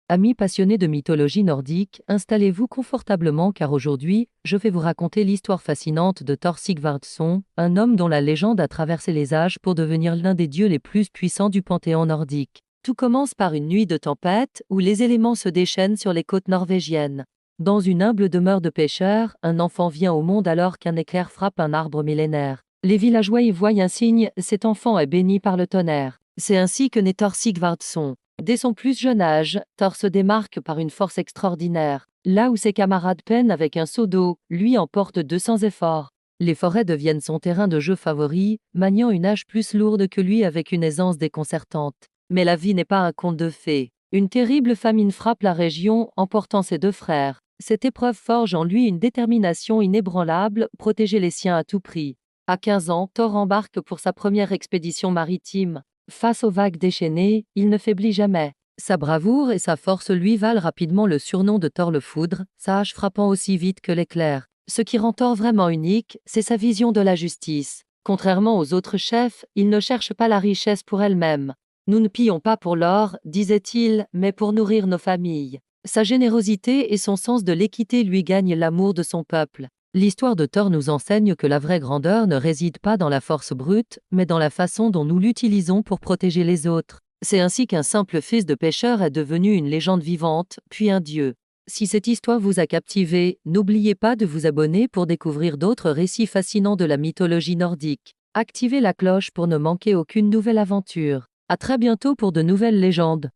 Amis passionnés de mythologie nordique, installez-vous confortablement car aujourd'hui, je vais vous raconter l'histoire fascinante de Thor Sigvardsson, un homme dont la légende a traversé les âges pour devenir l'un des dieux les plus puissants du panthéon nordique. Tout commence par une nuit de tempête où les éléments se déchaînent sur les côtes norvégiennes. Dans une humble demeure de pêcheur, un enfant vient au monde alors qu'un éclair frappe un arbre millénaire. Les villageois y voient un signe, cet enfant est béni par le tonnerre. C'est ainsi que naît Thor Sigvardsson. Dès son plus jeune âge, Thor se démarque par une force extraordinaire. Là où ses camarades peinent avec un seau d'eau, lui emporte 200 efforts. Les forêts deviennent son terrain de jeu favori, maniant une hache plus lourde que lui avec une aisance déconcertante. Mais la vie n'est pas un conte de fées. Une terrible famine frappe la région, emportant ses deux frères. Cette épreuve forge en lui une détermination inébranlable, protéger les siens à tout prix. À 15 ans, Thor embarque pour sa première expédition maritime. Face aux vagues déchaînées, il ne faiblit jamais. Sa bravoure et sa force lui valent rapidement le surnom de Thor le Foudre, sa hache frappant aussi vite que l'éclair. Ce qui rend Thor vraiment unique, c'est sa vision de la justice. Contrairement aux autres chefs, il ne cherche pas la richesse pour elle-même. Nous ne pillons pas pour l'or, disait-il, mais pour nourrir nos familles. Sa générosité et son sens de l'équité lui gagnent l'amour de son peuple. L'histoire de Thor nous enseigne que la vraie grandeur ne réside pas dans la force brute, mais dans la façon dont nous l'utilisons pour protéger les autres. C'est ainsi qu'un simple fils de pêcheur est devenu une légende vivante, puis un dieu. Si cette histoire vous a captivé, n'oubliez pas de vous abonner pour découvrir d'autres récits fascinants de la mythologie nordique. Activez la cloche pour ne manquer aucune nouvelle aventure. À très bientôt pour de nouvelles légendes.